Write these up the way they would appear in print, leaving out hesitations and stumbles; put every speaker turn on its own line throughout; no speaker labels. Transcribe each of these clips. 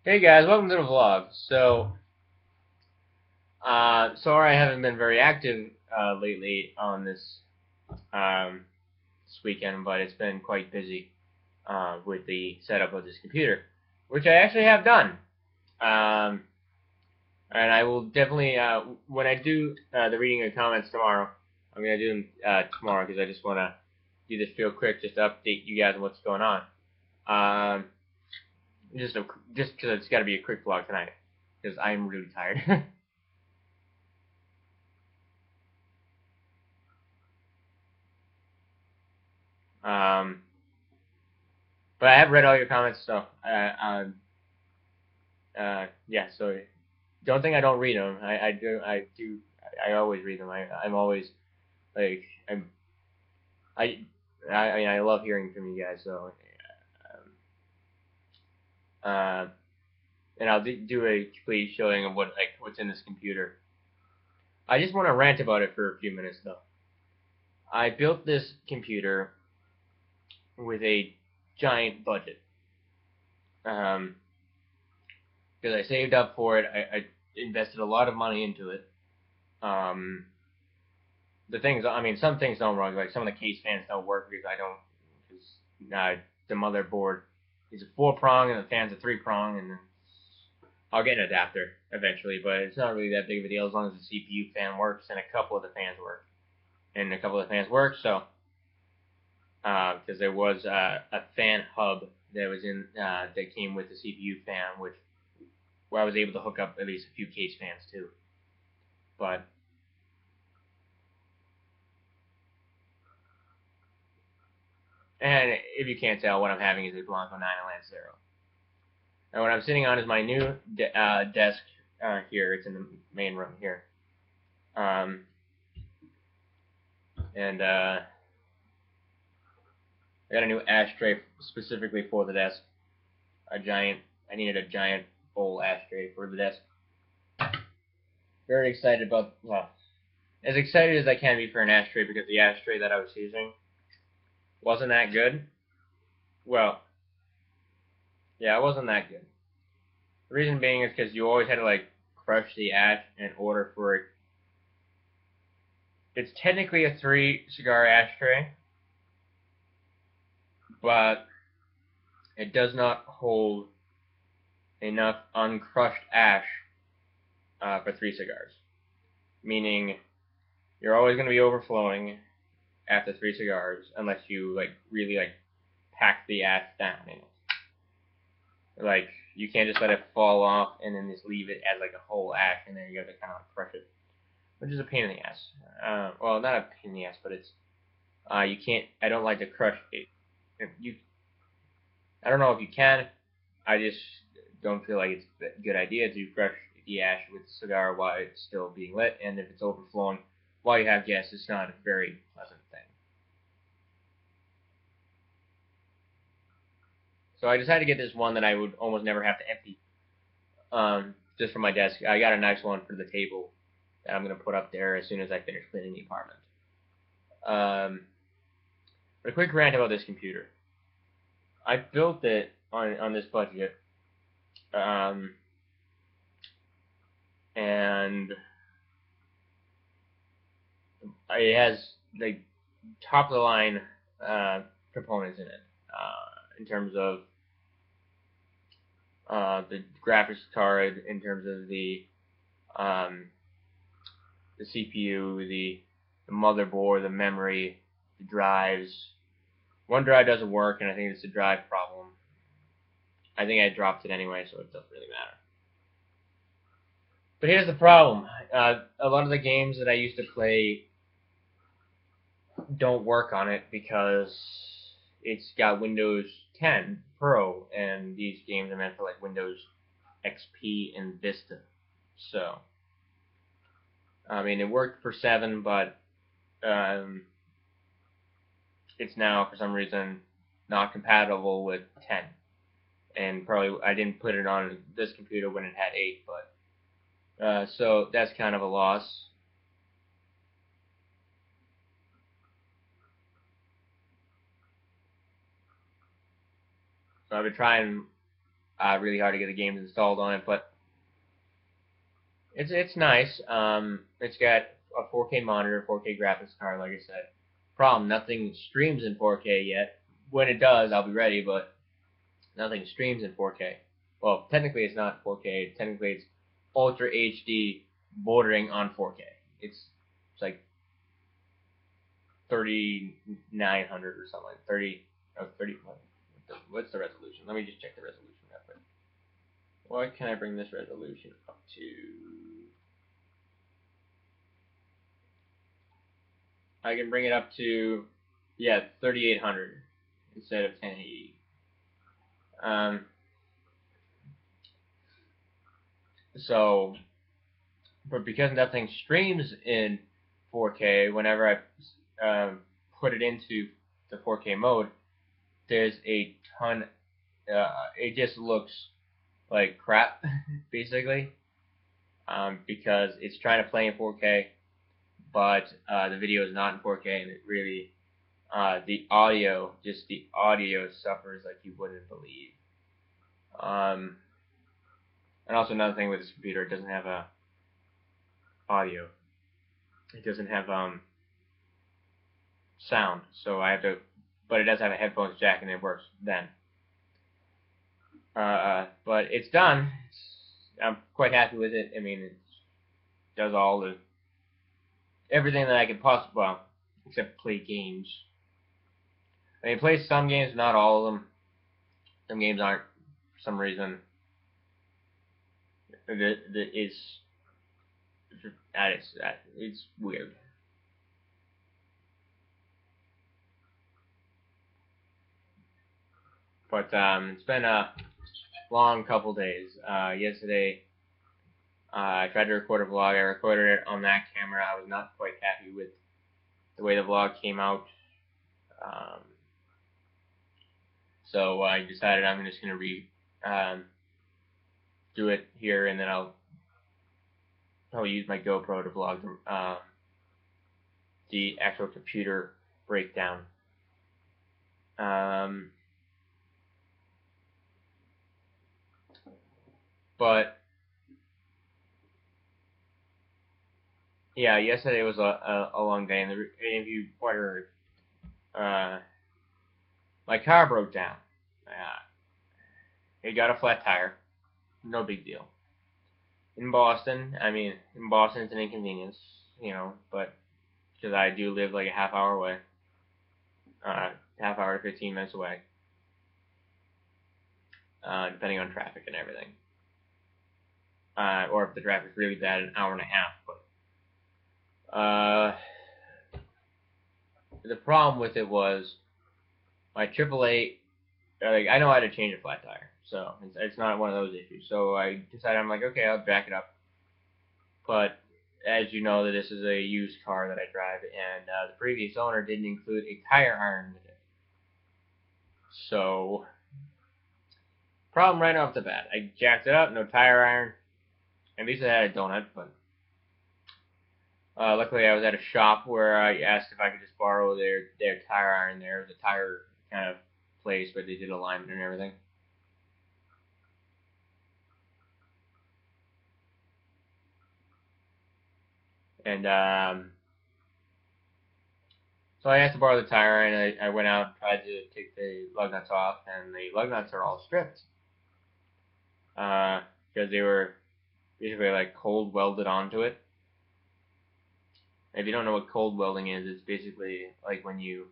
Hey guys, welcome to the vlog. Sorry I haven't been very active lately on this weekend, but it's been quite busy with the setup of this computer, which I actually have done. Um, and I will definitely, when I do the reading of comments tomorrow, I'm gonna do them tomorrow because I just want to do this real quick, just to update you guys on what's going on. Um, just because it's got to be a quick vlog tonight, because I'm really tired. Um, but I have read all your comments, so yeah. So don't think I don't read them. I do. I always read them. I'm always like I I mean I love hearing from you guys. So uh, and I'll do a complete showing of what's in this computer. I just want to rant about it for a few minutes though. I built this computer with a giant budget. Um, because I saved up for it. I invested a lot of money into it. Um, the things, I mean, some things don't work. Like some of the case fans don't work because I don't, because the motherboard is a 4 prong and the fan's a 3 prong, and then I'll get an adapter eventually, but it's not really that big of a deal as long as the CPU fan works and a couple of the fans work. And a couple of the fans work, so because there was a fan hub that was in that came with the CPU fan, which where I was able to hook up at least a few case fans too. But and if you can't tell, what I'm having is a Blanco 9 Lancero. And what I'm sitting on is my new desk here. It's in the main room here. Um, and I got a new ashtray specifically for the desk. I needed a giant bowl ashtray for the desk. Very excited about, well, as excited as I can be for an ashtray because the ashtray that I was using wasn't that good. Well, yeah, it wasn't that good. The reason being is because you always had to like crush the ash in order for it. It's technically a 3 cigar ashtray, but it does not hold enough uncrushed ash for 3 cigars. Meaning you're always going to be overflowing after 3 cigars unless you like really like pack the ash down in it. Like you can't just let it fall off and then just leave it as like a whole ash and then you have to kind of like crush it, which is a pain in the ass. Well, not a pain in the ass, but it's you can't. I don't like to crush it. You, I don't know if you can. I just don't feel like it's a good idea to crush the ash with the cigar while it's still being lit, and if it's overflowing while you have gas, it's not a very pleasant thing. So I decided to get this one that I would almost never have to empty, just for my desk. I got a nice one for the table that I'm gonna put up there as soon as I finish cleaning the apartment. Um, but a quick rant about this computer. I built it on this budget, um, and it has like top of the line components in it in terms of the graphics card, in terms of um, the CPU, the motherboard, the memory, the drives. One drive doesn't work, and I think it's a drive problem. I think I dropped it anyway, so it doesn't really matter. But here's the problem. A lot of the games that I used to play don't work on it because it's got Windows 10 Pro, and these games are meant for like Windows XP and Vista. So, I mean, it worked for 7, but um, it's now for some reason not compatible with 10. And probably I didn't put it on this computer when it had 8, but so that's kind of a loss. So I've been trying. really hard to get the games installed on it, but it's nice. It's got a 4K monitor, 4K graphics card, like I said. Problem, nothing streams in 4K yet. When it does, I'll be ready, but nothing streams in 4K. Well, technically it's not 4K. Technically it's Ultra HD bordering on 4K. It's like 3900 or something like 30 or 30. What's the resolution? Let me just check the resolution real quick. What can I bring this resolution up to? I can bring it up to, yeah, 3800 instead of 1080. So, but because nothing streams in 4K, whenever I put it into the 4K mode, there's a ton. It just looks like crap, basically, because it's trying to play in 4K, but the video is not in 4K, and it really, the audio suffers like you wouldn't believe. And also another thing with this computer, it doesn't have audio. It doesn't have sound, so I have to, but it does have a headphones jack, and it works then. But it's done. I'm quite happy with it. I mean, it does everything that I could possibly, well, except play games. I mean, it plays some games, not all of them. Some games aren't, for some reason, it's weird. But it's been a long couple days. Yesterday, I tried to record a vlog. I recorded it on that camera. I was not quite happy with the way the vlog came out. So I decided I'm just going to do it here, and then I'll use my GoPro to vlog the actual computer breakdown. But yeah, yesterday was a long day, and if you wonder, my car broke down. It got a flat tire. No big deal. In Boston, it's an inconvenience, but because I do live like a half hour away, half hour to 15 minutes away, depending on traffic and everything. Or if the traffic's really bad, an hour and a half. But the problem with it was my AAA. I know how to change a flat tire, so it's not one of those issues. So I decided, I'm like, okay, I'll jack it up. But as you know, that this is a used car that I drive, and the previous owner didn't include a tire iron with it. So, problem right off the bat. I jacked it up, no tire iron. At least I had a donut, but luckily I was at a shop where I asked if I could just borrow their tire iron there. It was a tire kind of place where they did alignment and everything. And so I asked to borrow the tire, and I went out and tried to take the lug nuts off, and the lug nuts are all stripped. Because they were basically like cold welded onto it. If you don't know what cold welding is, it's basically like when if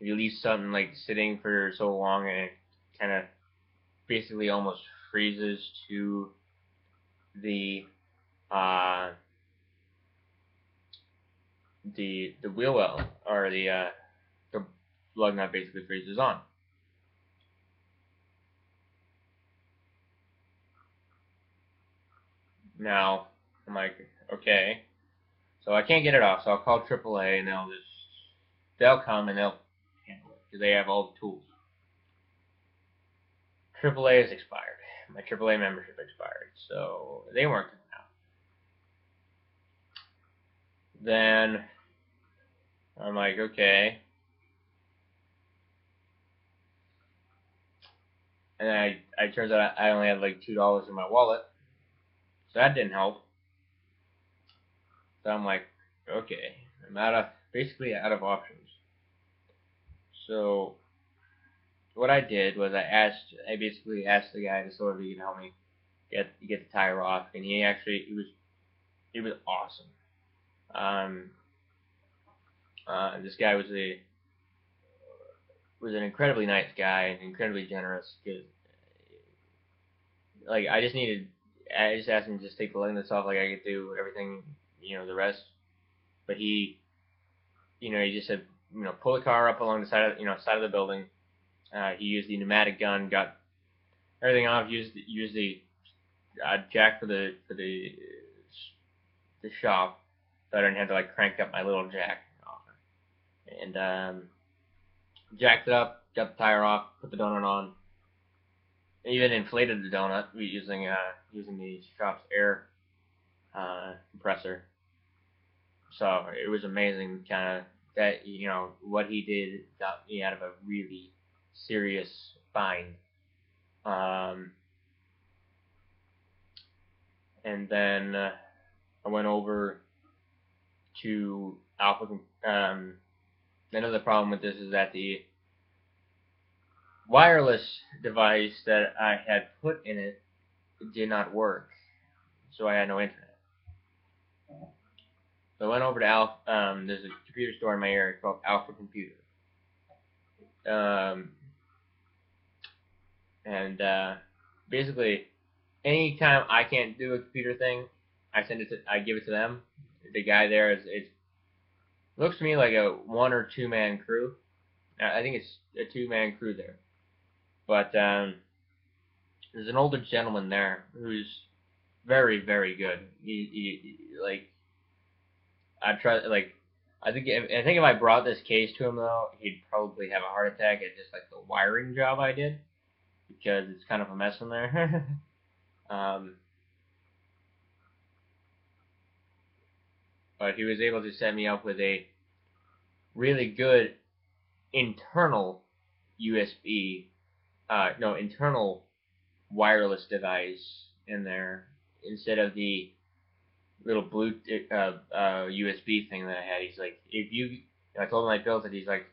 you leave something like sitting for so long, and it kind of basically almost freezes to the wheel well, or the lug nut basically freezes on. Now I'm like, okay, so I can't get it off, so I'll call AAA, and they'll come and they'll handle it because they have all the tools. AAA is expired. My AAA membership expired, so they weren't coming out. Then I'm like, okay. And I turns out I only had like $2 in my wallet, so that didn't help. So I'm like, okay, I'm basically out of options. So what I did was I basically asked the guy to sort of help me get the tire off, and it was awesome. This guy was an incredibly nice guy and incredibly generous, because like I just asked him to just take the lens off, like I could do everything, the rest. But he just said, pull the car up along the side of the building. He used the pneumatic gun, got everything off, used the jack for the shop, so I didn't have to like crank up my little jack. And jacked it up, got the tire off, put the donut on, even inflated the donut using the shop's air compressor. So it was amazing, kind of that what he did got me out of a really serious bind. And then I went over to Alpha. Another problem with this is that the wireless device that I had put in it did not work, so I had no internet. So I went over to Alpha. There's a computer store in my area called Alpha Computer. And basically, anytime I can't do a computer thing, I give it to them. The guy there looks to me like a 1 or 2 man crew. I think it's a 2-man crew there. But there's an older gentleman there who's very, very good. He like I think if I brought this case to him though, he'd probably have a heart attack at just like the wiring job I did, because it's kind of a mess in there. But he was able to set me up with a really good internal internal wireless device in there, instead of the little USB thing that I had. He's like, I told him I built it. He's like,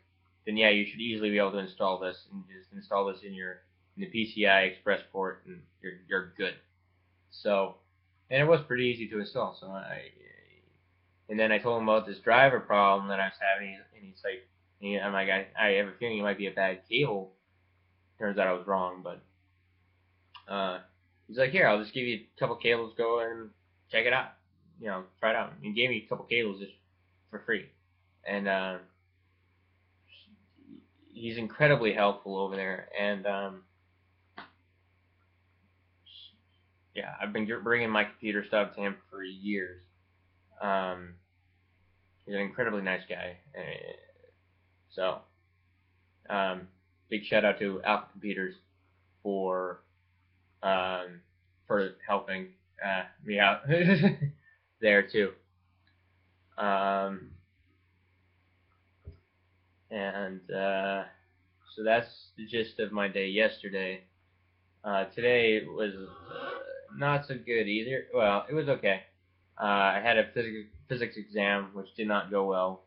then yeah, you should easily be able to install this, and just install this in the PCI Express port, and you're good. So, and it was pretty easy to install. And then I told him about this driver problem that I was having, and he's like, I'm like, I have a feeling it might be a bad cable. Turns out I was wrong, but he's like, here, I'll just give you a couple cables, go and check it out. Try it out. He gave me a couple cables just for free. And he's incredibly helpful over there. And yeah, I've been bringing my computer stuff to him for years. He's an incredibly nice guy. So, big shout out to Alpha Computers for helping me out there too. And so that's the gist of my day yesterday. Today was not so good either. Well, it was okay. I had a physics exam, which did not go well.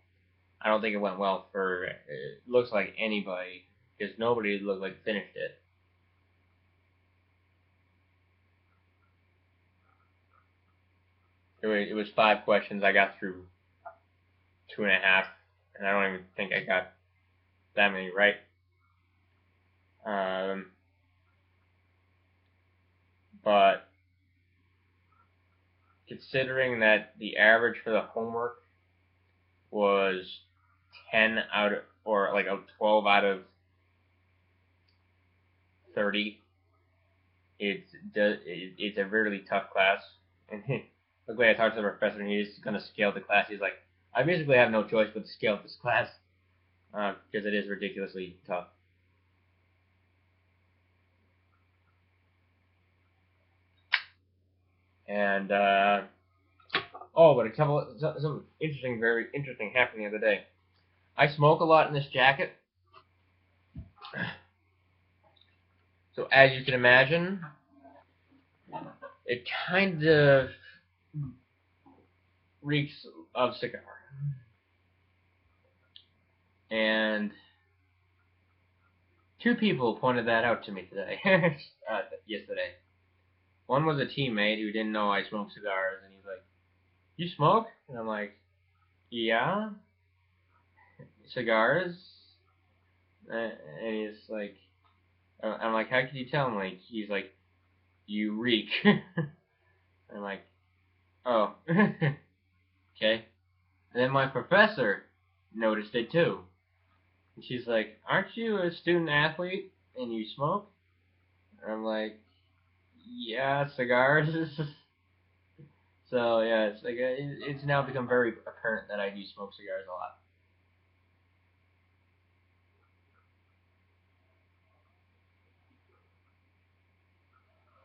I don't think it went well for, it looks like anybody, because nobody looked like finished it. It was 5 questions. I got through 2.5, and I don't even think I got that many right. But considering that the average for the homework was 10 out of, or like a 12 out of 30, it's a really tough class. And luckily I talked to the professor, and he's going to scale the class. He's like, I basically have no choice but to scale this class, because it is ridiculously tough. And but some very interesting happened the other day. I smoke a lot in this jacket. So as you can imagine, it kind of reeks of cigar. And two people pointed that out to me today, yesterday. One was a teammate who didn't know I smoked cigars, and he's like, "You smoke?" And I'm like, "Yeah, cigars." And he's like, I'm like, "How could you tell?" Like, he's like, "You reek." I'm like, "Oh, okay." And then my professor noticed it too. And she's like, "Aren't you a student athlete and you smoke?" And I'm like, "Yeah, cigars." So yeah, it's like it's now become very apparent that I do smoke cigars a lot.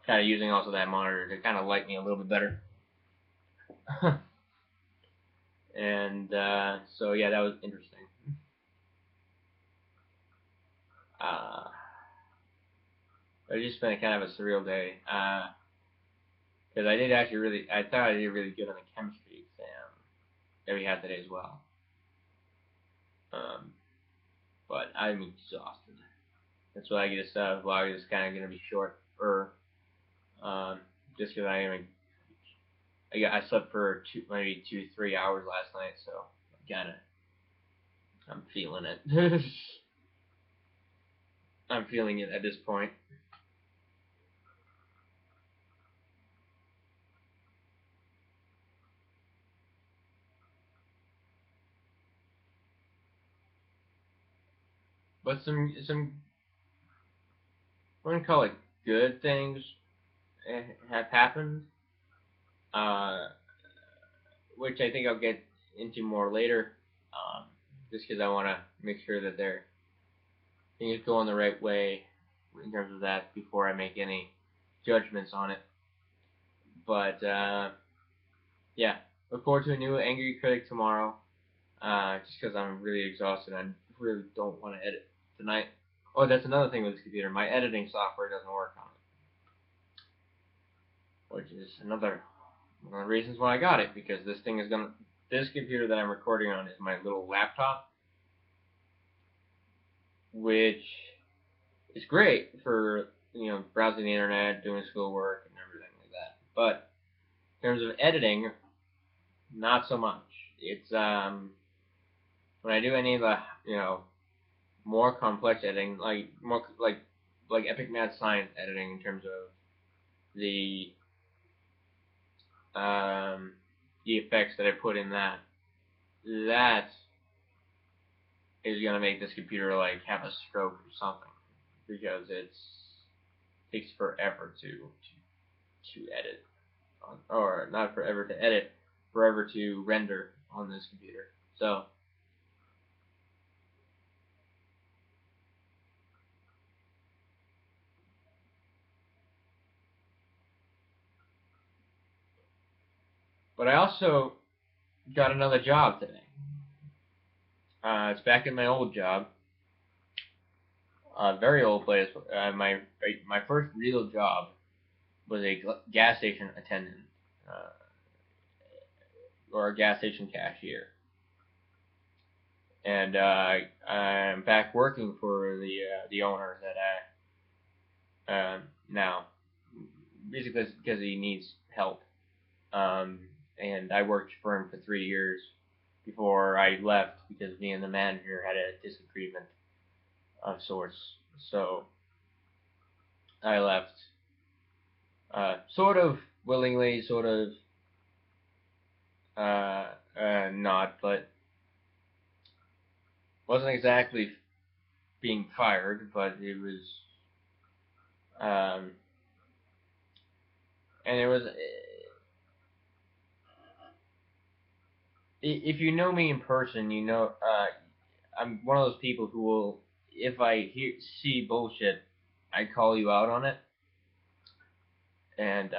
Kind of using also that monitor to kind of light me a little bit better. And so yeah, that was interesting. Uh, it just been kind of a surreal day because I did actually I thought I did really good on the chemistry exam that we had today as well. Um, but I'm exhausted. That's why I get this vlog is kind of gonna be short for just because I slept for maybe 2 3 hours last night, so kinda I'm feeling it. I'm feeling it at this point. But some I wouldn't call it good things have happened, uh, which I think I'll get into more later. Just because I want to make sure that things going the right way in terms of that before I make any judgments on it. But yeah, look forward to a new Angry Critic tomorrow. Just because I'm really exhausted. I really don't want to edit tonight. Oh, that's another thing with this computer. My editing software doesn't work on it, which is another one of the reasons why I got it. Because this computer that I'm recording on is my little laptop, which is great for browsing the internet, doing schoolwork, and everything like that. But in terms of editing, not so much. It's when I do any of the more complex editing, like epic mad science editing in terms of the um, the effects that I put in that is gonna make this computer like have a stroke or something because it takes forever to edit or not forever to edit, forever to render on this computer. So, but I also got another job today. It's back in my old job, very old place. My first real job was a gas station attendant uh, or a gas station cashier, and I'm back working for the owner that now, basically because he needs help. And I worked for him for 3 years before I left because me and the manager had a disagreement of sorts. So I left, sort of willingly, sort of not, but wasn't exactly being fired, but it was, um, and it was. If you know me in person, I'm one of those people who will, if I see bullshit, I call you out on it, and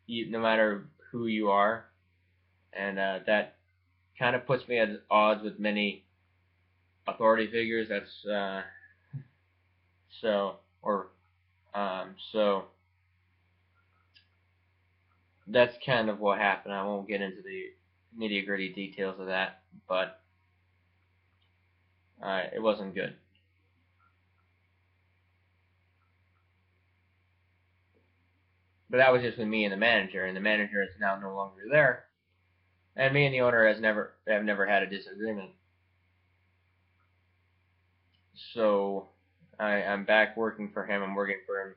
no matter who you are, and that kind of puts me at odds with many authority figures. That's so, or So that's kind of what happened. I won't get into the nitty-gritty details of that, but it wasn't good. But that was just with me and the manager is now no longer there, and me and the owner have never had a disagreement. So I'm back working for him. I'm working for him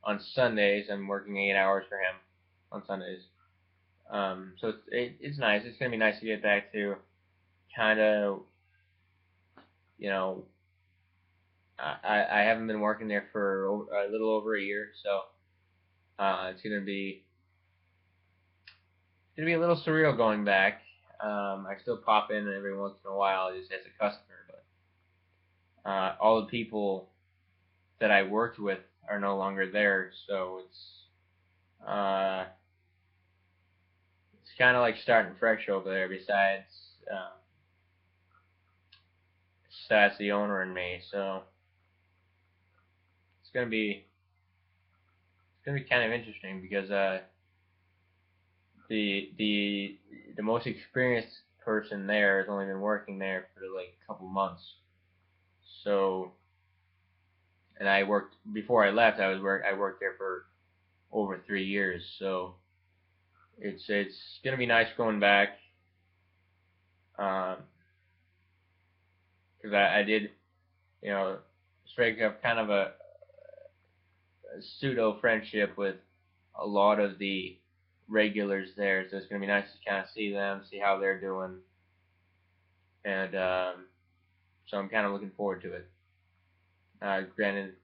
on Sundays. I'm working 8 hours for him on Sundays. So it's nice. It's gonna be nice to get back to kind of, you know, I haven't been working there for a little over a year, so it's gonna be a little surreal going back. I still pop in every once in a while just as a customer, but all the people that I worked with are no longer there, so uh, it's kind of like starting fresh over there. Besides the owner and me, so it's gonna be kind of interesting because the most experienced person there has only been working there for like a couple months. So, and I worked before I left. I worked there for over 3 years. So it's gonna be nice going back. Because I did, you know, strike up kind of a pseudo friendship with a lot of the regulars there, so it's gonna be nice to kind of see them, see how they're doing, and so I'm kind of looking forward to it. Granted,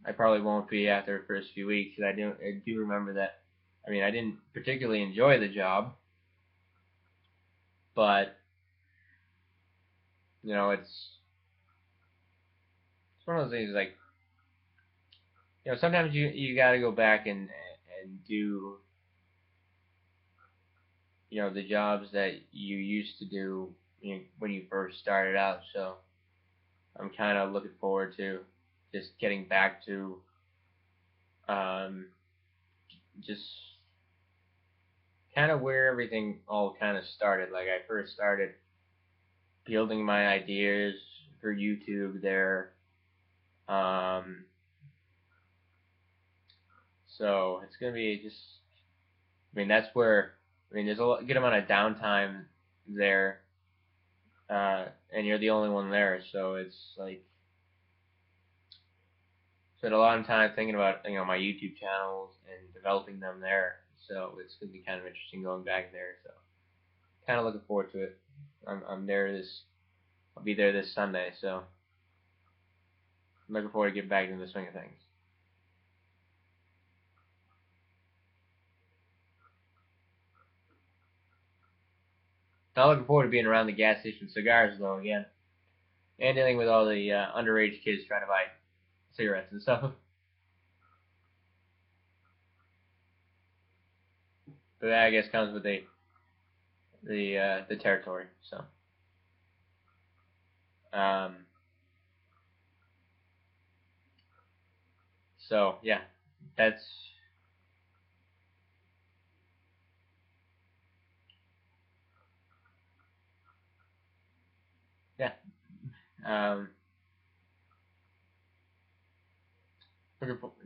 I probably won't be after the first few weeks. I do remember that. I mean, I didn't particularly enjoy the job, but you know, it's one of those things like, you know, sometimes you got to go back and do, you know, the jobs that you used to do, you know, when you first started out. So I'm kind of looking forward to just getting back to um, just kind of where everything all kind of started. Like I first started building my ideas for YouTube there. Um, so it's gonna be just. I mean, that's where. I mean, there's a good amount of downtime there, and you're the only one there. So it's like spent a lot of time thinking about, you know, my YouTube channels and developing them there. So it's gonna be kind of interesting going back there. So kind of looking forward to it. I'm there this. I'll be there this Sunday. So I'm looking forward to getting back into the swing of things. Not looking forward to being around the gas station cigars though again, and dealing with all the underage kids trying to buy cigarettes and stuff. But that I guess comes with the territory. Um, so yeah, that's yeah. Um,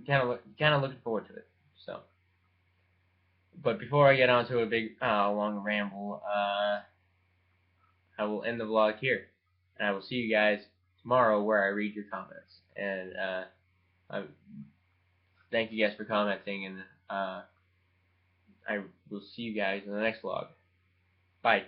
kind of looking forward to it. So, but before I get on to a big long ramble, I will end the vlog here, and I will see you guys tomorrow where I read your comments. And I thank you guys for commenting, and I will see you guys in the next vlog. Bye.